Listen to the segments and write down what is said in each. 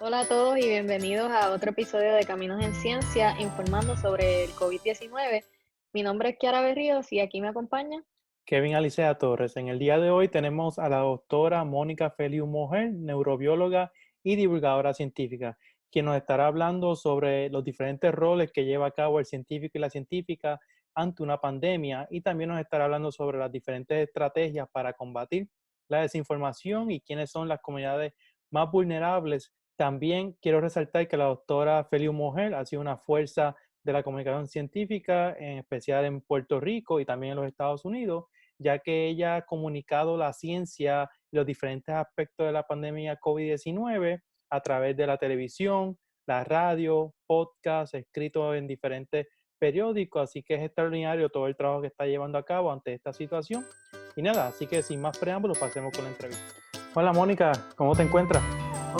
Hola a todos y bienvenidos a otro episodio de Caminos en Ciencia, informando sobre el COVID-19. Mi nombre es Kiara Berríos y aquí me acompaña. Kevin Alicea Torres. En el día de hoy tenemos a la doctora Mónica Feliu Mujer, neurobióloga y divulgadora científica, quien nos estará hablando sobre los diferentes roles que lleva a cabo el científico y la científica ante una pandemia, y también nos estará hablando sobre las diferentes estrategias para combatir la desinformación y quiénes son las comunidades más vulnerables. También quiero resaltar que la doctora Feliu Mujer ha sido una fuerza de la comunicación científica, en especial en Puerto Rico y también en los Estados Unidos, ya que ella ha comunicado la ciencia y los diferentes aspectos de la pandemia COVID-19 a través de la televisión, la radio, podcast, escrito en diferentes periódicos, así que es extraordinario todo el trabajo que está llevando a cabo ante esta situación. Y nada, así que sin más preámbulos, pasemos con la entrevista. Hola Mónica, ¿cómo te encuentras?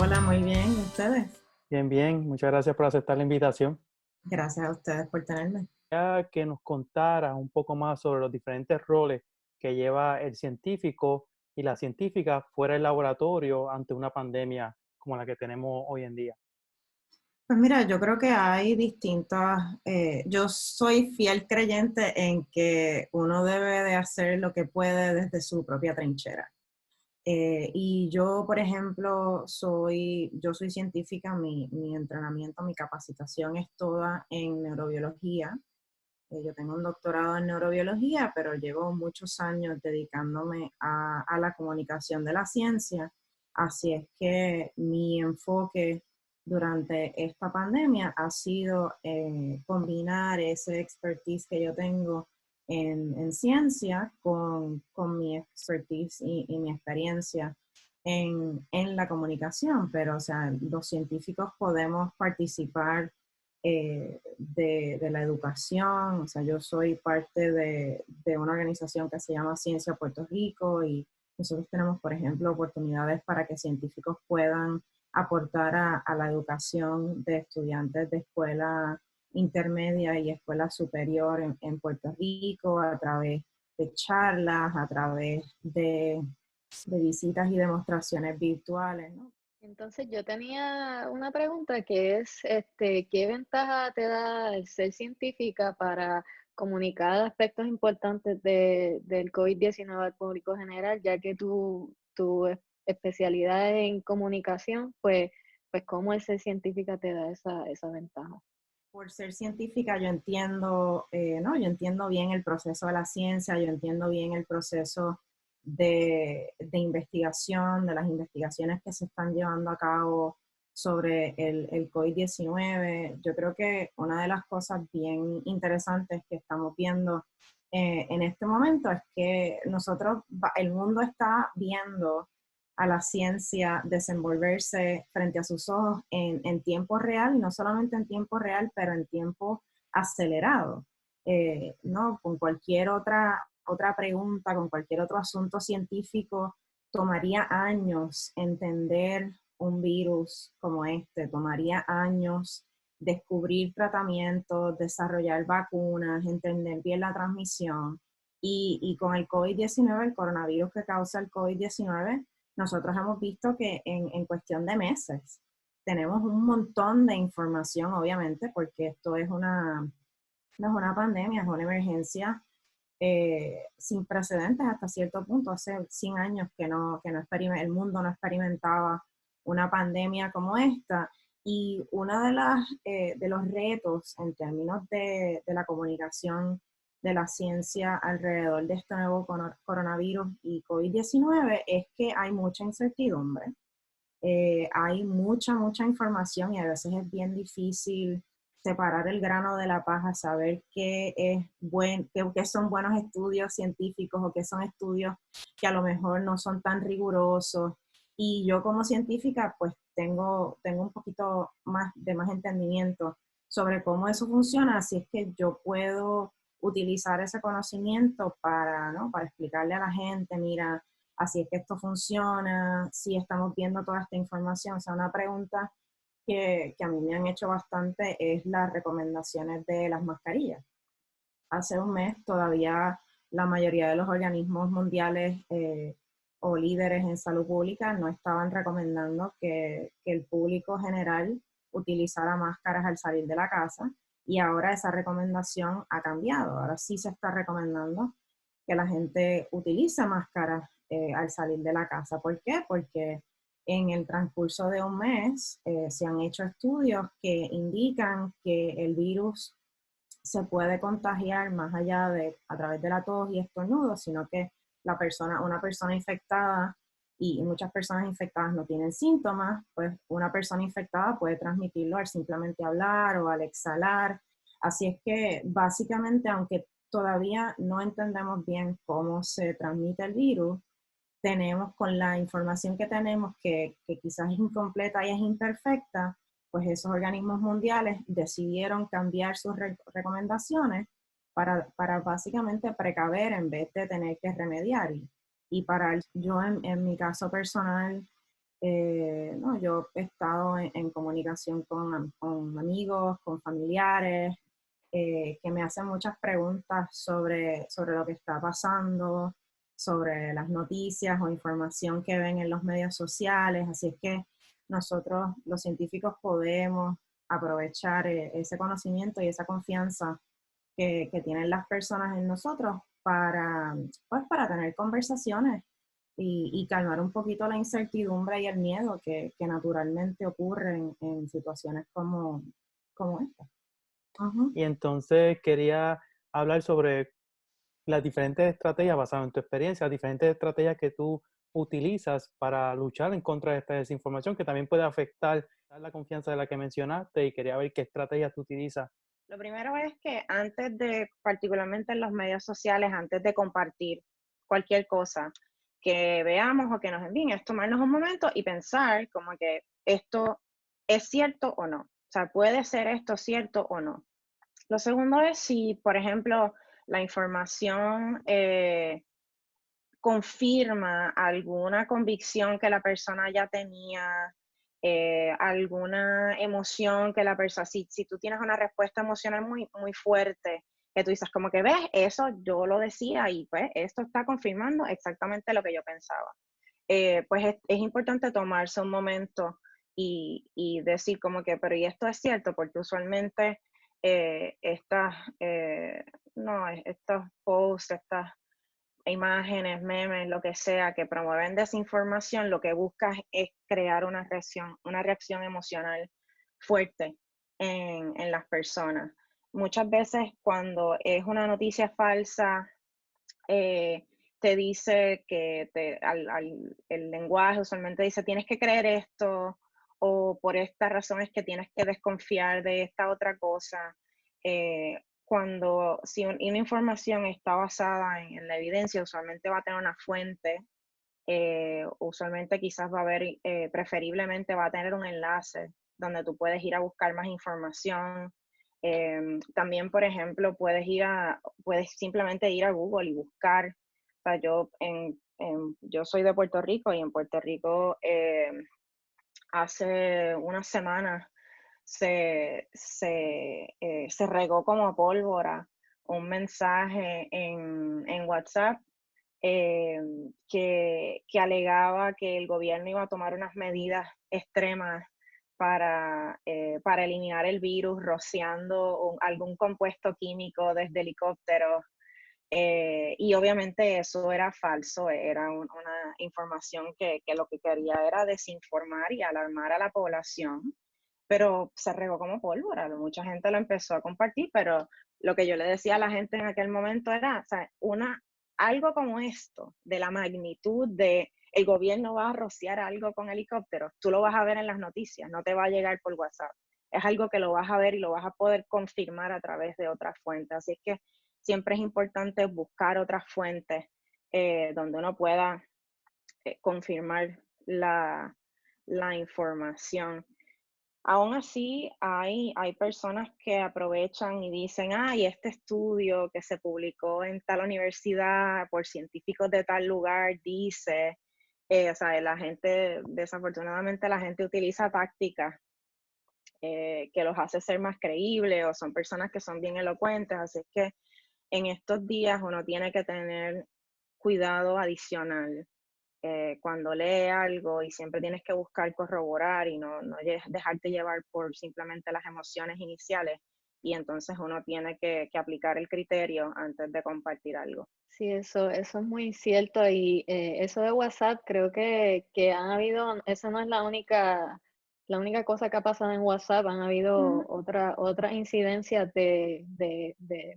Hola, muy bien. ¿Y ustedes? Bien, bien, muchas gracias por aceptar la invitación. Gracias a ustedes por tenerme. Ya que nos contara un poco más sobre los diferentes roles que lleva el científico y la científica fuera del laboratorio ante una pandemia como la que tenemos hoy en día. Pues mira, yo creo que hay distintas, yo soy fiel creyente en que uno debe de hacer lo que puede desde su propia trinchera. Y yo, por ejemplo, yo soy científica, mi entrenamiento, mi capacitación es toda en neurobiología. Yo tengo un doctorado en neurobiología, pero llevo muchos años dedicándome a la comunicación de la ciencia. Así es que mi enfoque durante esta pandemia ha sido combinar ese expertise que yo tengo en ciencia con mi expertise y mi experiencia en la comunicación. Pero, o sea, los científicos podemos participar de la educación. O sea, yo soy parte de una organización que se llama Ciencia Puerto Rico, y nosotros tenemos, por ejemplo, oportunidades para que científicos puedan aportar a la educación de estudiantes de escuela intermedia y escuela superior en Puerto Rico, a través de charlas, a través de visitas y demostraciones virtuales, ¿no? Entonces yo tenía una pregunta que es, ¿qué ventaja te da el ser científica para comunicar aspectos importantes del COVID-19 al público general, ya que tu especialidad es en comunicación, pues cómo el ser científica te da esa ventaja? Por ser científica, yo entiendo, ¿no? Yo entiendo bien el proceso de la ciencia, yo entiendo bien el proceso de investigación, de las investigaciones que se están llevando a cabo sobre el COVID-19. Yo creo que una de las cosas bien interesantes que estamos viendo en este momento es que el mundo está viendo a la ciencia desenvolverse frente a sus ojos en tiempo real, y no solamente en tiempo real, pero en tiempo acelerado. ¿No? Con cualquier otra pregunta, con cualquier otro asunto científico, tomaría años entender un virus como este, tomaría años descubrir tratamientos, desarrollar vacunas, entender bien la transmisión. Y con el COVID-19, el coronavirus que causa el COVID-19, nosotros hemos visto que en cuestión de meses tenemos un montón de información, obviamente, porque esto no es una pandemia, es una emergencia sin precedentes hasta cierto punto. Hace 100 años el mundo no experimentaba una pandemia como esta. Y uno de los retos en términos de la comunicación de la ciencia alrededor de este nuevo coronavirus y COVID-19 es que hay mucha incertidumbre, hay mucha información, y a veces es bien difícil separar el grano de la paja, saber qué son buenos estudios científicos o qué son estudios que a lo mejor no son tan rigurosos. Y yo como científica pues tengo un poquito más entendimiento sobre cómo eso funciona, así es que yo puedo utilizar ese conocimiento para, ¿no? Para explicarle a la gente, mira, así es que esto funciona, si estamos viendo toda esta información. O sea, una pregunta que a mí me han hecho bastante es las recomendaciones de las mascarillas. Hace un mes todavía la mayoría de los organismos mundiales o líderes en salud pública no estaban recomendando que el público general utilizara máscaras al salir de la casa, y ahora esa recomendación ha cambiado. Ahora sí se está recomendando que la gente utilice máscaras al salir de la casa. ¿Por qué? Porque en el transcurso de un mes se han hecho estudios que indican que el virus se puede contagiar más allá de a través de la tos y estornudos, sino que una persona infectada, y muchas personas infectadas no tienen síntomas, pues una persona infectada puede transmitirlo al simplemente hablar o al exhalar. Así es que básicamente, aunque todavía no entendemos bien cómo se transmite el virus, tenemos con la información que tenemos, que quizás es incompleta y es imperfecta, pues esos organismos mundiales decidieron cambiar sus recomendaciones para básicamente precaver en vez de tener que remediar. Y yo en mi caso personal, no, yo he estado en comunicación con amigos, con familiares, que me hacen muchas preguntas sobre lo que está pasando, sobre las noticias o información que ven en los medios sociales. Así es que nosotros, los científicos, podemos aprovechar ese conocimiento y esa confianza que tienen las personas en nosotros pues, para tener conversaciones y calmar un poquito la incertidumbre y el miedo que naturalmente ocurren en situaciones como esta. Uh-huh. Y entonces quería hablar sobre las diferentes estrategias basadas en tu experiencia, las diferentes estrategias que tú utilizas para luchar en contra de esta desinformación, que también puede afectar la confianza de la que mencionaste, y quería ver qué estrategias tú utilizas. Lo primero es que antes de, particularmente en los medios sociales, antes de compartir cualquier cosa que veamos o que nos envíen, es tomarnos un momento y pensar como que esto es cierto o no. O sea, puede ser esto cierto o no. Lo segundo es si, por ejemplo, la información confirma alguna convicción que la persona ya tenía, alguna emoción que la persona, si tú tienes una respuesta emocional muy, muy fuerte, que tú dices como que ves, eso yo lo decía y pues esto está confirmando exactamente lo que yo pensaba. Pues es importante tomarse un momento y decir como que, pero ¿y esto es cierto? Porque usualmente estos posts, estas imágenes, memes, lo que sea, que promueven desinformación, lo que buscas es crear una reacción emocional fuerte en las personas. Muchas veces cuando es una noticia falsa, te dice que el lenguaje usualmente dice tienes que creer esto, o por esta razón es que tienes que desconfiar de esta otra cosa. Si una información está basada en la evidencia, usualmente va a tener una fuente, usualmente quizás va a haber, preferiblemente va a tener un enlace donde tú puedes ir a buscar más información. También, por ejemplo, puedes simplemente ir a Google y buscar. O sea, yo soy de Puerto Rico, y en Puerto Rico hace unas semanas se regó como pólvora un mensaje en WhatsApp que alegaba que el gobierno iba a tomar unas medidas extremas para eliminar el virus, rociando algún compuesto químico desde helicópteros. Y obviamente eso era falso, era una información que lo que quería era desinformar y alarmar a la población, pero se regó como pólvora, mucha gente lo empezó a compartir, pero lo que yo le decía a la gente en aquel momento era, o sea, algo como esto, de la magnitud de el gobierno va a rociar algo con helicópteros, tú lo vas a ver en las noticias, no te va a llegar por WhatsApp. Es algo que lo vas a ver y lo vas a poder confirmar a través de otras fuentes. Así es que siempre es importante buscar otras fuentes donde uno pueda confirmar la información. Aún así, hay personas que aprovechan y dicen, ay, este estudio que se publicó en tal universidad por científicos de tal lugar dice, o sea, desafortunadamente la gente utiliza tácticas que los hace ser más creíbles, o son personas que son bien elocuentes, así que en estos días uno tiene que tener cuidado adicional cuando lee algo y siempre tienes que buscar corroborar y no dejarte llevar por simplemente las emociones iniciales, y entonces uno tiene que aplicar el criterio antes de compartir algo. Sí, eso es muy cierto y eso de WhatsApp creo que han habido, esa no es la única cosa que ha pasado en WhatsApp, han habido otras incidencias de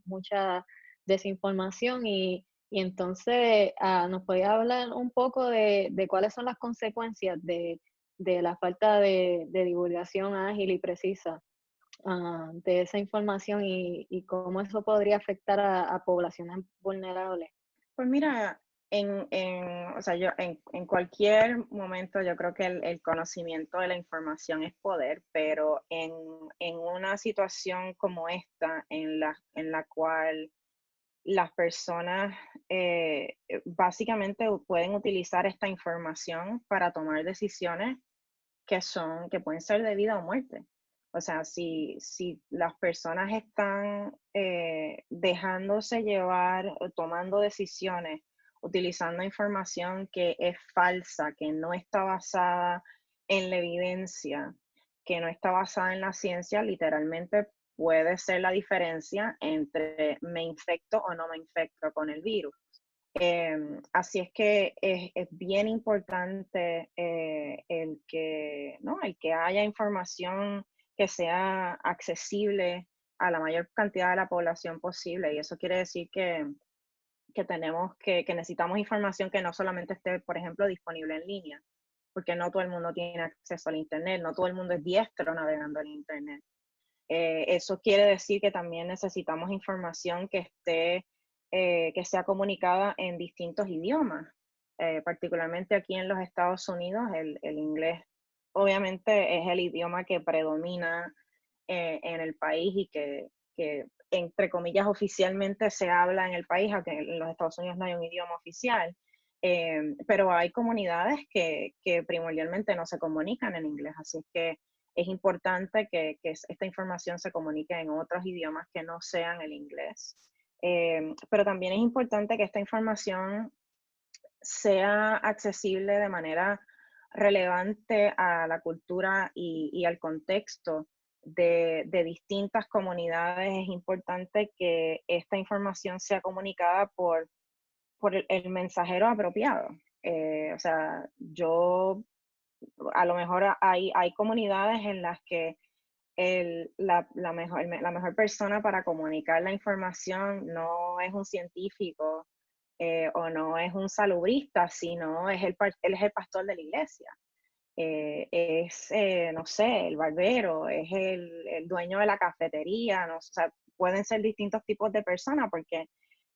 mucha desinformación y entonces nos podía hablar un poco de cuáles son las consecuencias de la falta de divulgación ágil y precisa de esa información y cómo eso podría afectar a poblaciones vulnerables. Pues mira, o sea, en cualquier momento yo creo que el conocimiento de la información es poder, pero en una situación como esta, en la cual las personas básicamente pueden utilizar esta información para tomar decisiones que pueden ser de vida o muerte. O sea, si las personas están dejándose llevar o tomando decisiones, utilizando información que es falsa, que no está basada en la evidencia, que no está basada en la ciencia, literalmente puede ser la diferencia entre me infecto o no me infecto con el virus. Así es que es bien importante el que haya información que sea accesible a la mayor cantidad de la población posible. Y eso quiere decir que necesitamos información que no solamente esté, por ejemplo, disponible en línea, porque no todo el mundo tiene acceso al Internet, no todo el mundo es diestro navegando en Internet. Eso quiere decir que también necesitamos información que sea comunicada en distintos idiomas, particularmente aquí en los Estados Unidos, el inglés obviamente es el idioma que predomina en el país y que, entre comillas, oficialmente se habla en el país, aunque en los Estados Unidos no hay un idioma oficial, pero hay comunidades que primordialmente no se comunican en inglés, así que es importante que esta información se comunique en otros idiomas que no sean el inglés. Pero también es importante que esta información sea accesible de manera relevante a la cultura y al contexto de distintas comunidades. Es importante que esta información sea comunicada por el mensajero apropiado. O sea, a lo mejor hay comunidades en las que la mejor persona para comunicar la información no es un científico o no es un salubrista, sino él es el pastor de la iglesia. No sé, el barbero, es el dueño de la cafetería, no, o sea, pueden ser distintos tipos de personas porque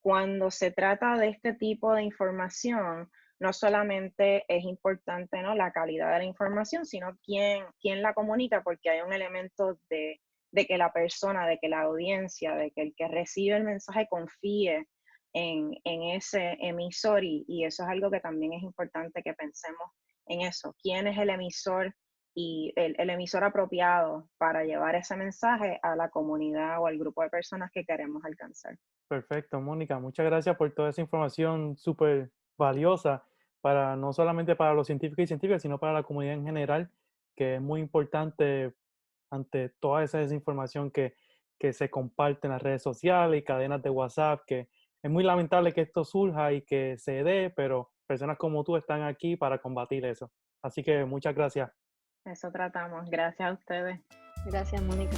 cuando se trata de este tipo de información, no solamente es importante, ¿no?, la calidad de la información, sino quién la comunica, porque hay un elemento de que la persona, de que la audiencia, de que el que recibe el mensaje confíe en ese emisor y eso es algo que también es importante que pensemos en eso. ¿Quién es el emisor y el emisor apropiado para llevar ese mensaje a la comunidad o al grupo de personas que queremos alcanzar? Perfecto, Mónica. Muchas gracias por toda esa información súper valiosa para no solamente para los científicos y científicas, sino para la comunidad en general, que es muy importante ante toda esa desinformación que se comparte en las redes sociales y cadenas de WhatsApp, que es muy lamentable que esto surja y que se dé, pero personas como tú están aquí para combatir eso. Así que muchas gracias. Eso tratamos. Gracias a ustedes. Gracias, Mónica.